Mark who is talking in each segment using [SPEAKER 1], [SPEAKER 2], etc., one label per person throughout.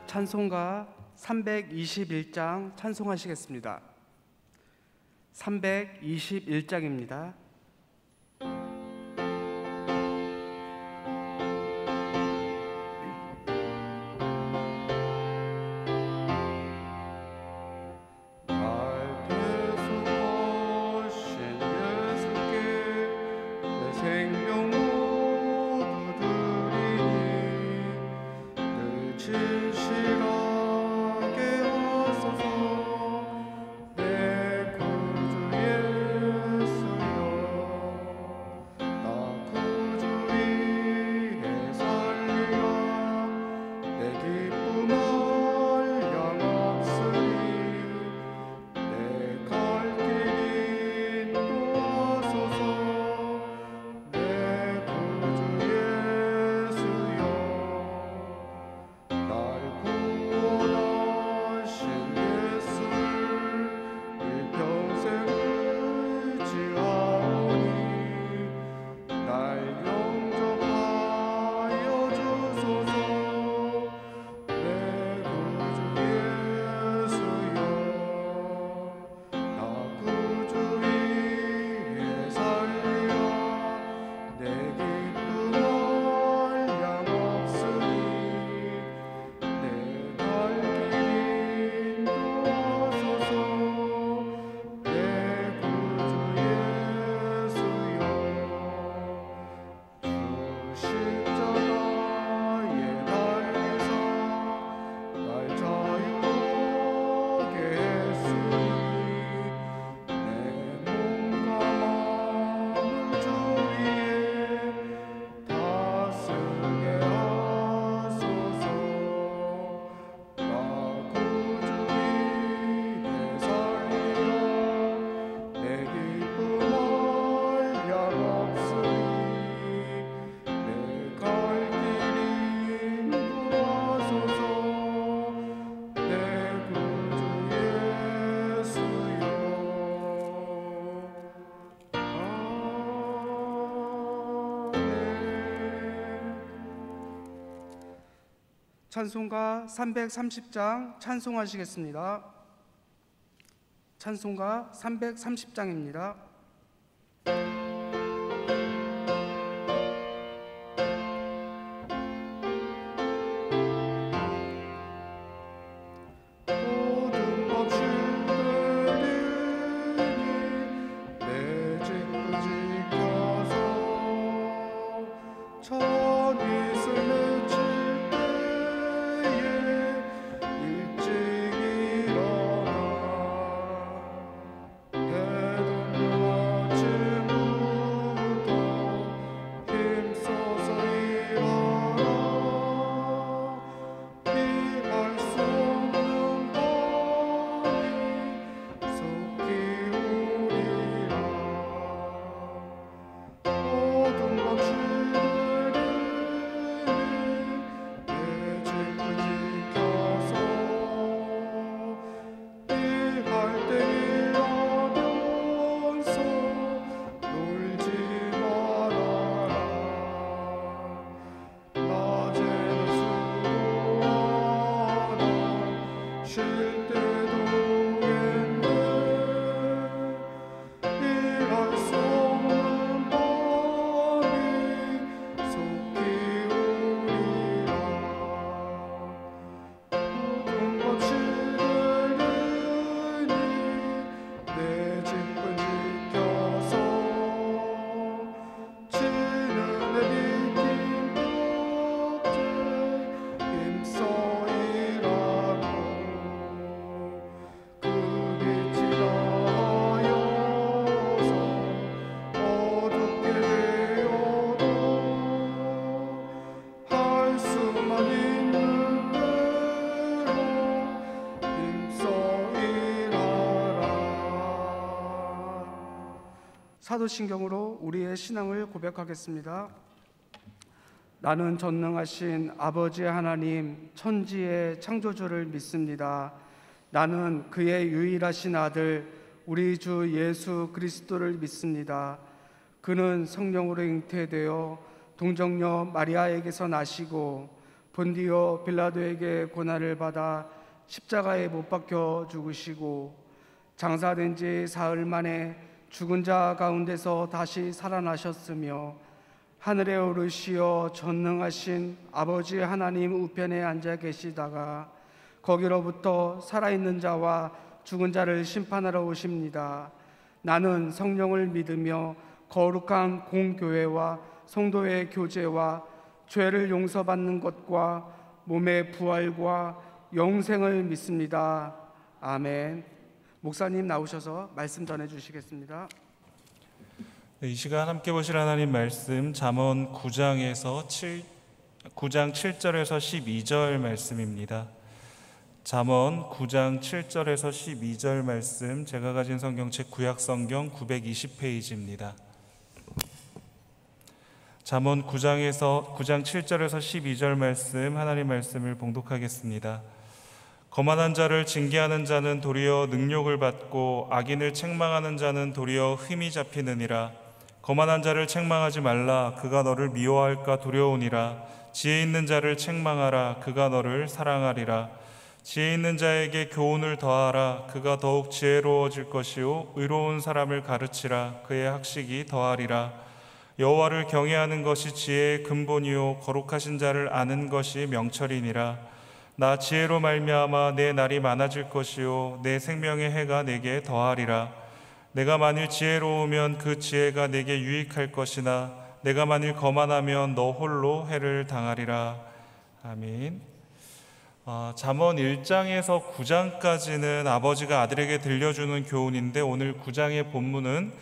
[SPEAKER 1] 찬송가 321장 찬송하시겠습니다. 321장입니다. 찬송가 330장 찬송하시겠습니다. 찬송가 330장입니다. 사도신경으로 우리의 신앙을 고백하겠습니다. 나는 전능하신 아버지 하나님 천지의 창조주를 믿습니다. 나는 그의 유일하신 아들 우리 주 예수 그리스도를 믿습니다. 그는 성령으로 잉태되어 동정녀 마리아에게서 나시고 본디오 빌라도에게 고난을 받아 십자가에 못 박혀 죽으시고 장사된 지 사흘 만에 죽은 자 가운데서 다시 살아나셨으며 하늘에 오르시어 전능하신 아버지 하나님 우편에 앉아 계시다가 거기로부터 살아있는 자와 죽은 자를 심판하러 오십니다. 나는 성령을 믿으며 거룩한 공교회와 성도의 교제와 죄를 용서받는 것과 몸의 부활과 영생을 믿습니다. 아멘. 목사님 나오셔서 말씀 전해 주시겠습니다.
[SPEAKER 2] 이 시간 함께 보실 하나님 말씀 잠언 9장 7절에서 12절 말씀입니다. 잠언 9장 7절에서 12절 말씀, 제가 가진 성경책 구약성경 920페이지입니다. 잠언 9장 7절에서 12절 말씀, 하나님 말씀을 봉독하겠습니다. 거만한 자를 징계하는 자는 도리어 능욕을 받고 악인을 책망하는 자는 도리어 흠이 잡히느니라. 거만한 자를 책망하지 말라. 그가 너를 미워할까 두려우니라. 지혜 있는 자를 책망하라. 그가 너를 사랑하리라. 지혜 있는 자에게 교훈을 더하라. 그가 더욱 지혜로워질 것이요 의로운 사람을 가르치라. 그의 학식이 더하리라. 여호와를 경외하는 것이 지혜의 근본이요 거룩하신 자를 아는 것이 명철이니라. 나 지혜로 말미암아 내 날이 많아질 것이요 내 생명의 해가 내게 더하리라. 내가 만일 지혜로우면 그 지혜가 내게 유익할 것이나 내가 만일 거만하면 너 홀로 해를 당하리라. 아멘. 잠언 1장에서 9장까지는 아버지가 아들에게 들려주는 교훈인데, 오늘 9장의 본문은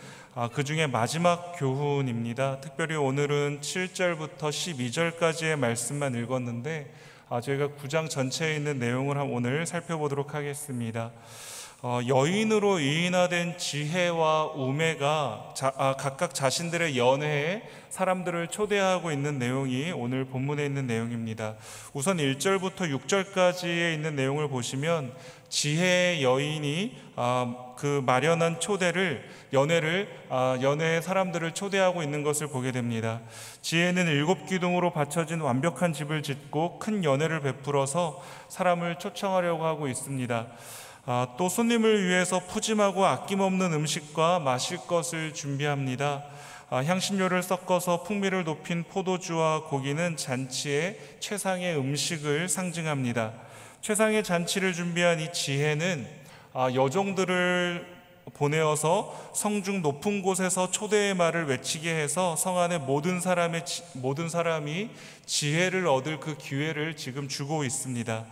[SPEAKER 2] 그 중에 마지막 교훈입니다. 특별히 오늘은 7절부터 12절까지의 말씀만 읽었는데 저희가 9장 전체에 있는 내용을 오늘 살펴보도록 하겠습니다. 여인으로 유인화된 지혜와 우매가 각각 자신들의 연회에 사람들을 초대하고 있는 내용이 오늘 본문에 있는 내용입니다. 우선 1절부터 6절까지에 있는 내용을 보시면 지혜의 여인이 그 마련한 연회의 사람들을 초대하고 있는 것을 보게 됩니다. 지혜는 7기둥으로 받쳐진 완벽한 집을 짓고 큰 연회를 베풀어서 사람을 초청하려고 하고 있습니다. 또 손님을 위해서 푸짐하고 아낌없는 음식과 마실 것을 준비합니다. 향신료를 섞어서 풍미를 높인 포도주와 고기는 잔치의 최상의 음식을 상징합니다. 최상의 잔치를 준비한 이 지혜는 여종들을 보내어서 성중 높은 곳에서 초대의 말을 외치게 해서 성 안의 모든 사람이 지혜를 얻을 그 기회를 지금 주고 있습니다.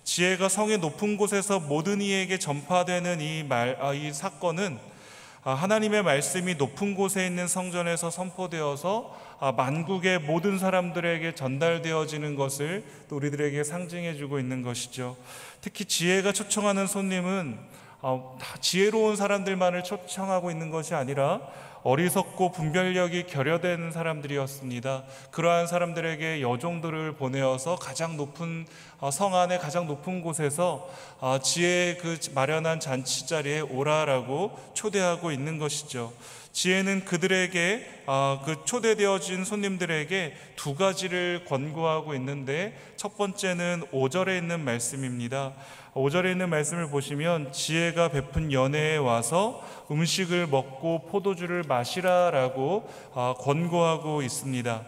[SPEAKER 2] 지혜가 성의 높은 곳에서 모든 이에게 전파되는 이 사건은 하나님의 말씀이 높은 곳에 있는 성전에서 선포되어서 만국의 모든 사람들에게 전달되어지는 것을 또 우리들에게 상징해주고 있는 것이죠. 특히 지혜가 초청하는 손님은 지혜로운 사람들만을 초청하고 있는 것이 아니라 어리석고 분별력이 결여된 사람들이었습니다. 그러한 사람들에게 여종들을 보내어서 성 안의 가장 높은 곳에서 지혜의 그 마련한 잔치 자리에 오라라고 초대하고 있는 것이죠. 지혜는 그들에게 그 초대되어진 손님들에게 두 가지를 권고하고 있는데, 첫 번째는 5절에 있는 말씀입니다. 5절에 있는 말씀을 보시면 지혜가 베푼 연회에 와서 음식을 먹고 포도주를 마시라라고 권고하고 있습니다.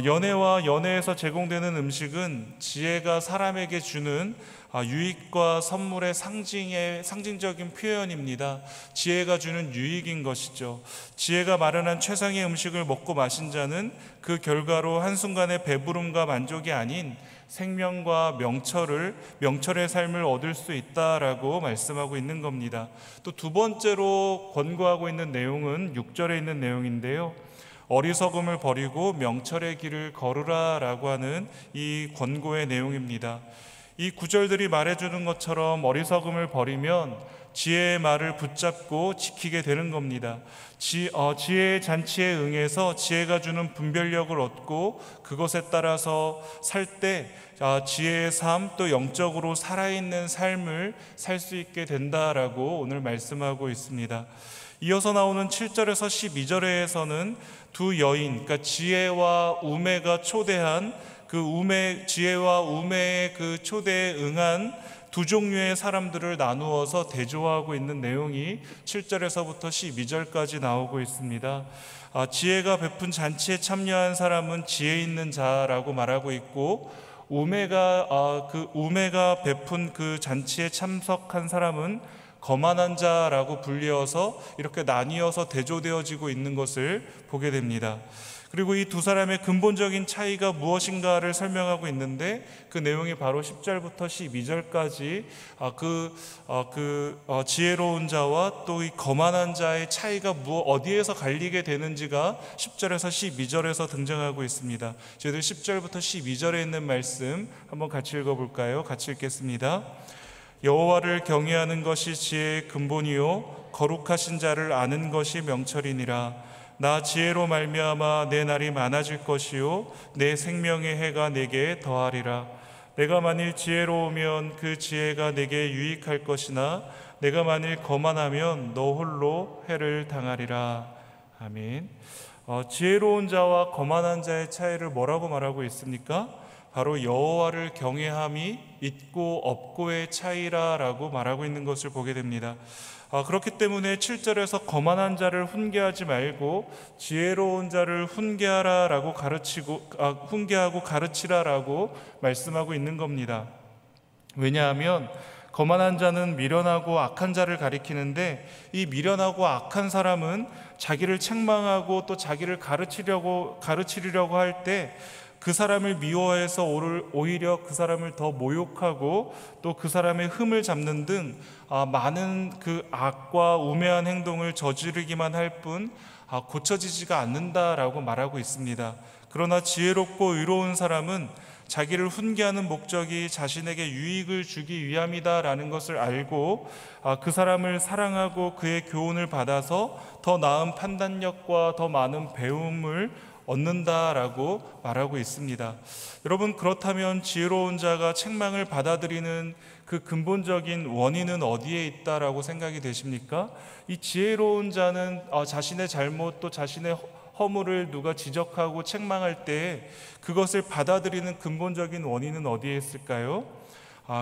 [SPEAKER 2] 연회와 연회에서 제공되는 음식은 지혜가 사람에게 주는 유익과 선물의 상징적인 표현입니다. 지혜가 주는 유익인 것이죠. 지혜가 마련한 최상의 음식을 먹고 마신 자는 그 결과로 한순간의 배부름과 만족이 아닌 생명과 명철의 삶을 얻을 수 있다라고 말씀하고 있는 겁니다. 또 두 번째로 권고하고 있는 내용은 6절에 있는 내용인데요. 어리석음을 버리고 명철의 길을 걸으라라고 하는 이 권고의 내용입니다. 이 구절들이 말해주는 것처럼 어리석음을 버리면 지혜의 말을 붙잡고 지키게 되는 겁니다. 지혜의 잔치에 응해서 지혜가 주는 분별력을 얻고 그것에 따라서 살 때 지혜의 삶, 또 영적으로 살아있는 삶을 살 수 있게 된다라고 오늘 말씀하고 있습니다. 이어서 나오는 7절에서 12절에서는 두 여인, 그러니까 지혜와 우매가 초대한 그 지혜와 우매의 그 초대에 응한 두 종류의 사람들을 나누어서 대조하고 있는 내용이 7절에서부터 12절까지 나오고 있습니다. 지혜가 베푼 잔치에 참여한 사람은 지혜 있는 자라고 말하고 있고, 우매가 베푼 그 잔치에 참석한 사람은 거만한 자라고 불리어서 이렇게 나뉘어서 대조되어지고 있는 것을 보게 됩니다. 그리고 이 두 사람의 근본적인 차이가 무엇인가를 설명하고 있는데, 그 내용이 바로 10절부터 12절까지 지혜로운 자와 또 이 거만한 자의 차이가 어디에서 갈리게 되는지가 10절에서 12절에서 등장하고 있습니다. 저희들 10절부터 12절에 있는 말씀 한번 같이 읽어볼까요? 같이 읽겠습니다. 여호와를 경외하는 것이 지혜의 근본이요 거룩하신 자를 아는 것이 명철이니라. 나 지혜로 말미암아 내 날이 많아질 것이요 내 생명의 해가 내게 더하리라. 내가 만일 지혜로우면 그 지혜가 내게 유익할 것이나 내가 만일 거만하면 너 홀로 해를 당하리라. 아멘. 지혜로운 자와 거만한 자의 차이를 뭐라고 말하고 있습니까? 바로 여호와를 경외함이 있고 없고의 차이라고 말하고 있는 것을 보게 됩니다. 그렇기 때문에 7절에서 거만한 자를 훈계하지 말고 지혜로운 자를 훈계하고 가르치라라고 말씀하고 있는 겁니다. 왜냐하면 거만한 자는 미련하고 악한 자를 가리키는데, 이 미련하고 악한 사람은 자기를 책망하고 또 자기를 가르치려고 할 때 그 사람을 미워해서 오히려 그 사람을 더 모욕하고 또 그 사람의 흠을 잡는 등 많은 그 악과 우매한 행동을 저지르기만 할 뿐 고쳐지지가 않는다라고 말하고 있습니다. 그러나 지혜롭고 의로운 사람은 자기를 훈계하는 목적이 자신에게 유익을 주기 위함이다라는 것을 알고 그 사람을 사랑하고 그의 교훈을 받아서 더 나은 판단력과 더 많은 배움을 얻는다라고 말하고 있습니다. 여러분, 그렇다면 지혜로운 자가 책망을 받아들이는 그 근본적인 원인은 어디에 있다라고 생각이 되십니까? 이 지혜로운 자는 자신의 잘못 또 자신의 허물을 누가 지적하고 책망할 때 그것을 받아들이는 근본적인 원인은 어디에 있을까요?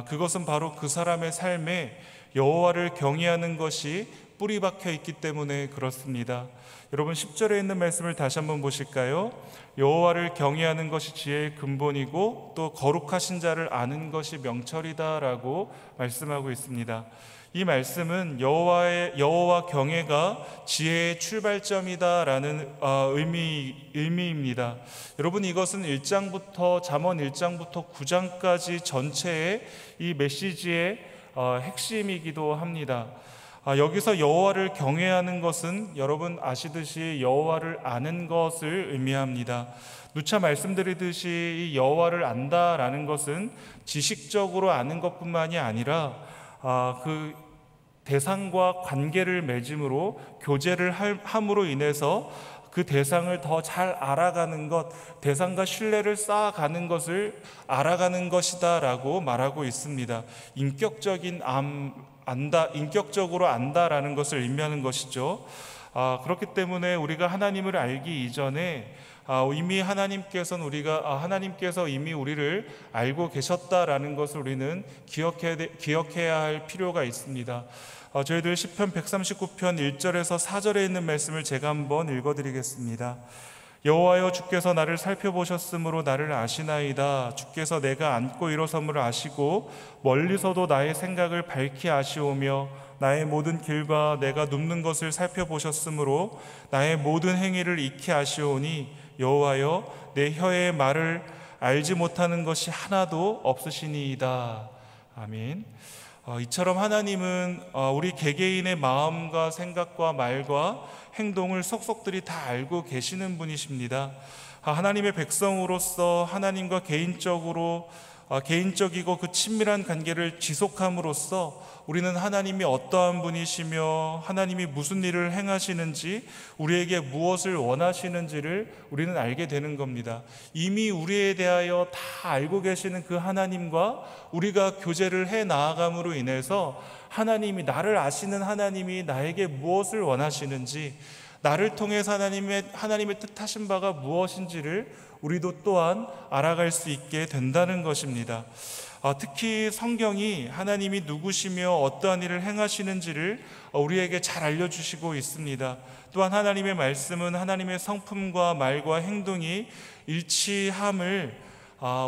[SPEAKER 2] 그것은 바로 그 사람의 삶에 여호와를 경외하는 것이 뿌리 박혀 있기 때문에 그렇습니다. 여러분, 10절에 있는 말씀을 다시 한번 보실까요? 여호와를 경외하는 것이 지혜의 근본이고 또 거룩하신 자를 아는 것이 명철이다라고 말씀하고 있습니다. 이 말씀은 여호와 경외가 지혜의 출발점이다라는 의미입니다. 여러분, 이것은 잠언 1장부터 9장까지 전체의 이 메시지의 핵심이기도 합니다. 여기서 여호와를 경외하는 것은 여러분 아시듯이 여호와를 아는 것을 의미합니다. 누차 말씀드리듯이 이 여호와를 안다라는 것은 지식적으로 아는 것뿐만이 아니라 그 대상과 관계를 맺음으로 교제를 함으로 인해서 그 대상을 더 잘 알아가는 것, 대상과 신뢰를 쌓아가는 것을 알아가는 것이다라고 말하고 있습니다. 인격적으로 안다라는 것을 의미하는 것이죠. 그렇기 때문에 우리가 하나님을 알기 이전에 이미 하나님께서 이미 우리를 알고 계셨다라는 것을 우리는 기억해야 할 필요가 있습니다. 저희들 시편 139편 1절에서 4절에 있는 말씀을 제가 한번 읽어드리겠습니다. 여호와여, 주께서 나를 살펴보셨으므로 나를 아시나이다. 주께서 내가 앉고 일어섬을 아시고 멀리서도 나의 생각을 밝히 아시오며 나의 모든 길과 내가 눕는 것을 살펴보셨으므로 나의 모든 행위를 익히 아시오니 여호와여, 내 혀의 말을 알지 못하는 것이 하나도 없으시니이다. 아멘. 이처럼 하나님은 우리 개개인의 마음과 생각과 말과 행동을 속속들이 다 알고 계시는 분이십니다. 하나님의 백성으로서 하나님과 개인적이고 그 친밀한 관계를 지속함으로써 우리는 하나님이 어떠한 분이시며 하나님이 무슨 일을 행하시는지, 우리에게 무엇을 원하시는지를 우리는 알게 되는 겁니다. 이미 우리에 대하여 다 알고 계시는 그 하나님과 우리가 교제를 해 나아감으로 인해서 나를 아시는 하나님이 나에게 무엇을 원하시는지, 나를 통해서 하나님의 뜻하신 바가 무엇인지를 우리도 또한 알아갈 수 있게 된다는 것입니다. 특히 성경이 하나님이 누구시며 어떠한 일을 행하시는지를 우리에게 잘 알려주시고 있습니다. 또한 하나님의 말씀은 하나님의 성품과 말과 행동이 일치함을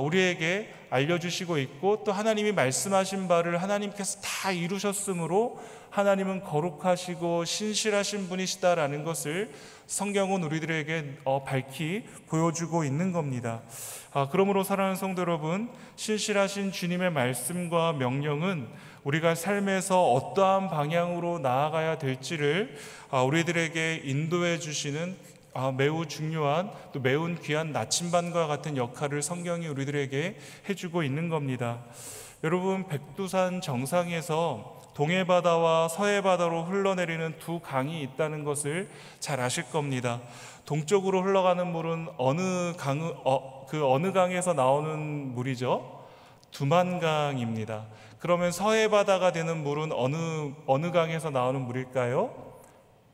[SPEAKER 2] 우리에게 알려주시고 있고, 또 하나님이 말씀하신 바를 하나님께서 다 이루셨으므로 하나님은 거룩하시고 신실하신 분이시다라는 것을 성경은 우리들에게 밝히 보여주고 있는 겁니다. 그러므로 사랑하는 성도 여러분, 신실하신 주님의 말씀과 명령은 우리가 삶에서 어떠한 방향으로 나아가야 될지를 우리들에게 인도해 주시는 매우 중요한, 또 매우 귀한 나침반과 같은 역할을 성경이 우리들에게 해주고 있는 겁니다. 여러분, 백두산 정상에서 동해바다와 서해바다로 흘러내리는 두 강이 있다는 것을 잘 아실 겁니다. 동쪽으로 흘러가는 물은 어느 강에서 나오는 물이죠? 두만강입니다. 그러면 서해바다가 되는 물은 어느 강에서 나오는 물일까요?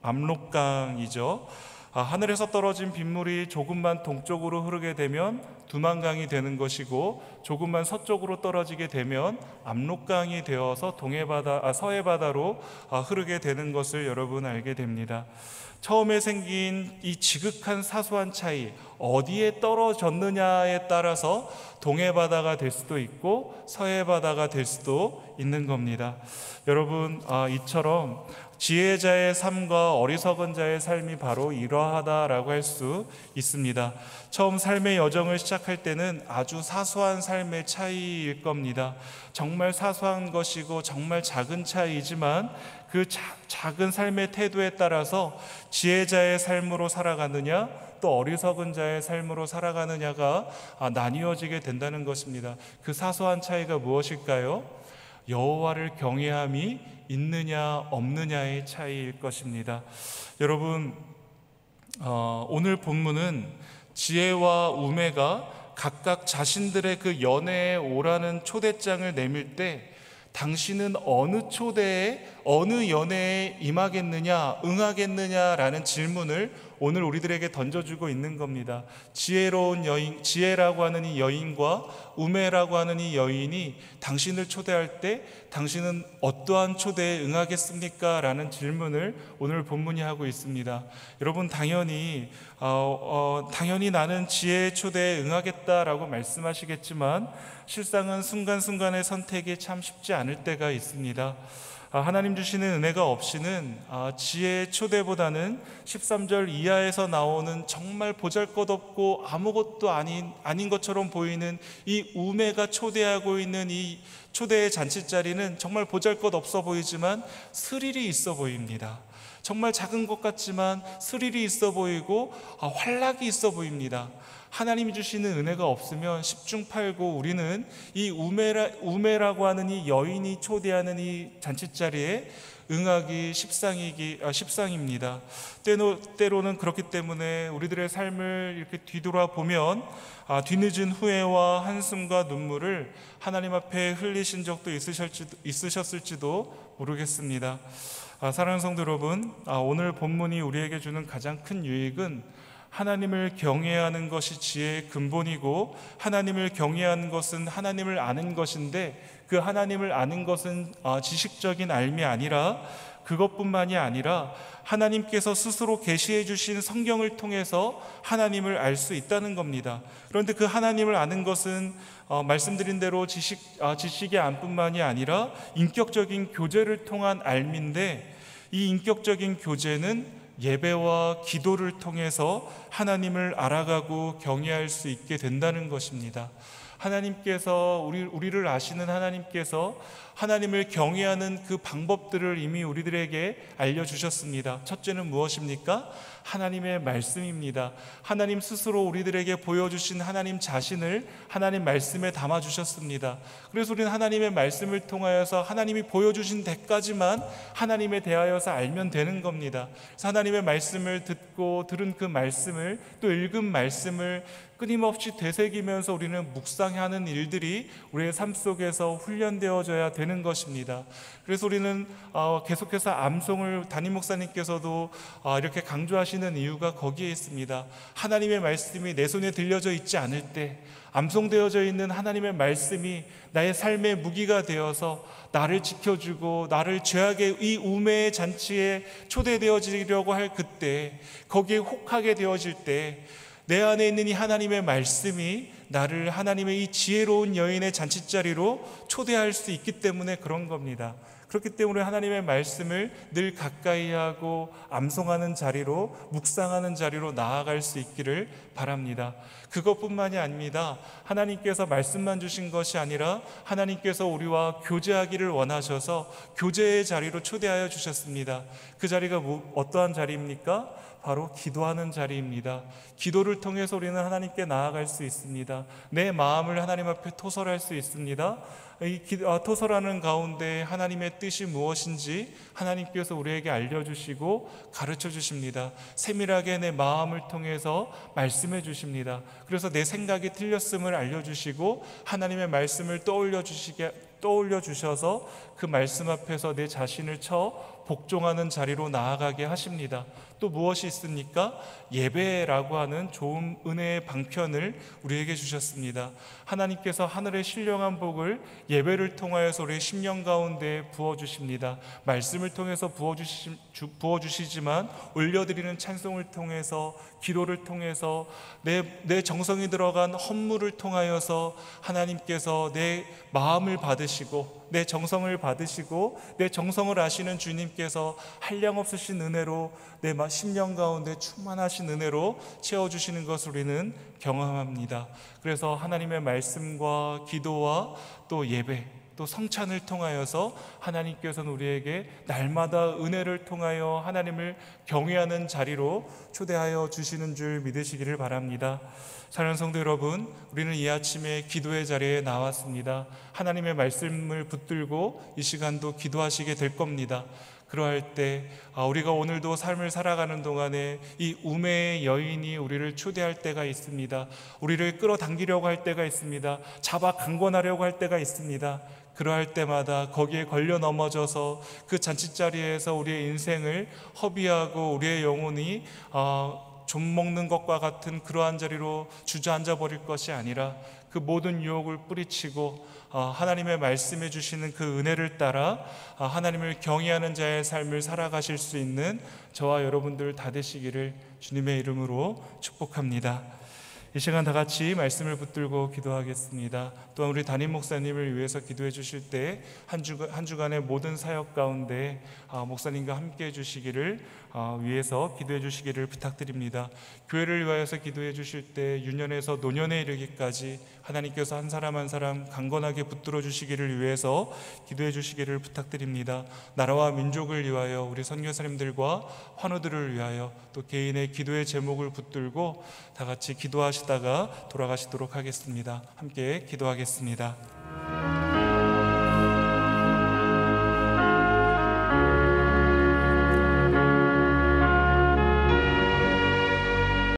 [SPEAKER 2] 압록강이죠. 하늘에서 떨어진 빗물이 조금만 동쪽으로 흐르게 되면 두만강이 되는 것이고, 조금만 서쪽으로 떨어지게 되면 압록강이 되어서 서해바다로 흐르게 되는 것을 여러분 알게 됩니다. 처음에 생긴 이 지극한 사소한 차이, 어디에 떨어졌느냐에 따라서 동해바다가 될 수도 있고 서해바다가 될 수도 있는 겁니다. 여러분, 이처럼 지혜자의 삶과 어리석은 자의 삶이 바로 이러하다라고 할 수 있습니다. 처음 삶의 여정을 시작할 때는 아주 사소한 삶의 차이일 겁니다. 정말 사소한 것이고 정말 작은 차이이지만 그 작은 삶의 태도에 따라서 지혜자의 삶으로 살아가느냐, 또 어리석은 자의 삶으로 살아가느냐가 나뉘어지게 된다는 것입니다. 그 사소한 차이가 무엇일까요? 여호와를 경외함이 있느냐 없느냐의 차이일 것입니다. 여러분, 오늘 본문은 지혜와 우매가 각각 자신들의 그 연애에 오라는 초대장을 내밀 때 당신은 어느 초대에, 어느 연애에 임하겠느냐, 응하겠느냐라는 질문을 오늘 우리들에게 던져주고 있는 겁니다. 지혜로운 여인, 지혜라고 하는 이 여인과 우매라고 하는 이 여인이 당신을 초대할 때 당신은 어떠한 초대에 응하겠습니까? 라는 질문을 오늘 본문이 하고 있습니다. 여러분, 당연히 나는 지혜의 초대에 응하겠다라고 말씀하시겠지만 실상은 순간순간의 선택이 참 쉽지 않을 때가 있습니다. 하나님 주시는 은혜가 없이는 지혜의 초대보다는 13절 이하에서 나오는 정말 보잘것없고 아무것도 아닌 것처럼 보이는 이 우매가 초대하고 있는 이 초대의 잔치자리는 정말 보잘것없어 보이지만 스릴이 있어 보입니다. 정말 작은 것 같지만 스릴이 있어 보이고 활락이 있어 보입니다. 하나님이 주시는 은혜가 없으면 10중 8구 우리는 이 우매라고 하는 이 여인이 초대하는 이 잔치자리에 응하기 십상입니다. 때로는 그렇기 때문에 우리들의 삶을 이렇게 뒤돌아보면 뒤늦은 후회와 한숨과 눈물을 하나님 앞에 흘리신 적도 있으셨을지도 모르겠습니다. 사랑하는 성도 여러분, 오늘 본문이 우리에게 주는 가장 큰 유익은 하나님을 경외하는 것이 지혜의 근본이고, 하나님을 경외하는 것은 하나님을 아는 것인데, 그 하나님을 아는 것은 지식적인 알미 아니라, 그것뿐만이 아니라 하나님께서 스스로 계시해 주신 성경을 통해서 하나님을 알 수 있다는 겁니다. 그런데 그 하나님을 아는 것은 말씀드린 대로 지식의 안뿐만이 아니라 인격적인 교제를 통한 알미인데, 이 인격적인 교제는 예배와 기도를 통해서 하나님을 알아가고 경외할 수 있게 된다는 것입니다. 하나님께서 우리를 아시는 하나님께서 하나님을 경외하는 그 방법들을 이미 우리들에게 알려주셨습니다. 첫째는 무엇입니까? 하나님의 말씀입니다. 하나님 스스로 우리들에게 보여주신 하나님 자신을 하나님 말씀에 담아주셨습니다. 그래서 우리는 하나님의 말씀을 통하여서 하나님이 보여주신 데까지만 하나님에 대하여서 알면 되는 겁니다. 그래서 하나님의 말씀을 듣고 들은 그 말씀을, 또 읽은 말씀을 끊임없이 되새기면서 우리는 묵상하는 일들이 우리의 삶 속에서 훈련되어져야 되는 것입니다. 그래서 우리는 계속해서 암송을 담임 목사님께서도 이렇게 강조하시는 이유가 거기에 있습니다. 하나님의 말씀이 내 손에 들려져 있지 않을 때, 암송되어져 있는 하나님의 말씀이 나의 삶의 무기가 되어서 나를 지켜주고 나를 죄악의 이 우매의 잔치에 초대되어지려고 할 그때, 거기에 혹하게 되어질 때 내 안에 있는 이 하나님의 말씀이 나를 하나님의 이 지혜로운 여인의 잔치자리로 초대할 수 있기 때문에 그런 겁니다. 그렇기 때문에 하나님의 말씀을 늘 가까이 하고 암송하는 자리로, 묵상하는 자리로 나아갈 수 있기를 바랍니다. 그것뿐만이 아닙니다. 하나님께서 말씀만 주신 것이 아니라 하나님께서 우리와 교제하기를 원하셔서 교제의 자리로 초대하여 주셨습니다. 그 자리가 어떠한 자리입니까? 바로 기도하는 자리입니다. 기도를 통해서 우리는 하나님께 나아갈 수 있습니다. 내 마음을 하나님 앞에 토설할 수 있습니다. 이 토설하는 가운데 하나님의 뜻이 무엇인지 하나님께서 우리에게 알려주시고 가르쳐 주십니다. 세밀하게 내 마음을 통해서 말씀해 주십니다. 그래서 내 생각이 틀렸음을 알려주시고 하나님의 말씀을 떠올려 주셔서 그 말씀 앞에서 내 자신을 쳐 복종하는 자리로 나아가게 하십니다. 또 무엇이 있습니까? 예배라고 하는 좋은 은혜의 방편을 우리에게 주셨습니다. 하나님께서 하늘의 신령한 복을 예배를 통하여서 우리의 심령 가운데 부어주십니다. 말씀을 통해서 부어주시지만 올려드리는 찬송을 통해서, 기도를 통해서, 내 정성이 들어간 헌물을 통하여서 하나님께서 내 마음을 받으시고 내 정성을 받으시고 내 정성을 아시는 주님께서 한량없으신 은혜로 내 심령 가운데 충만하신 은혜로 채워주시는 것을 우리는 경험합니다. 그래서 하나님의 말씀과 기도와 또 예배, 또 성찬을 통하여서 하나님께서는 우리에게 날마다 은혜를 통하여 하나님을 경외하는 자리로 초대하여 주시는 줄 믿으시기를 바랍니다. 사랑하는 성도 여러분, 우리는 이 아침에 기도의 자리에 나왔습니다. 하나님의 말씀을 붙들고 이 시간도 기도하시게 될 겁니다. 그러할 때 우리가 오늘도 삶을 살아가는 동안에 이 우매의 여인이 우리를 초대할 때가 있습니다. 우리를 끌어당기려고 할 때가 있습니다. 잡아 강권하려고 할 때가 있습니다. 그러할 때마다 거기에 걸려 넘어져서 그 잔치자리에서 우리의 인생을 허비하고 우리의 영혼이 좀 먹는 것과 같은 그러한 자리로 주저앉아 버릴 것이 아니라 그 모든 유혹을 뿌리치고 하나님의 말씀해 주시는 그 은혜를 따라 하나님을 경외하는 자의 삶을 살아가실 수 있는 저와 여러분들 다 되시기를 주님의 이름으로 축복합니다. 이 시간 다 같이 말씀을 붙들고 기도하겠습니다. 또한 우리 담임 목사님을 위해서 기도해 주실 때 한 주간의 모든 사역 가운데 목사님과 함께 해 주시기를 위해서 기도해 주시기를 부탁드립니다. 교회를 위하여서 기도해 주실 때 유년에서 노년에 이르기까지 하나님께서 한 사람 한 사람 강건하게 붙들어 주시기를 위해서 기도해 주시기를 부탁드립니다. 나라와 민족을 위하여, 우리 선교사님들과 환우들을 위하여, 또 개인의 기도의 제목을 붙들고 다 같이 기도하시다가 돌아가시도록 하겠습니다. 함께 기도하겠습니다.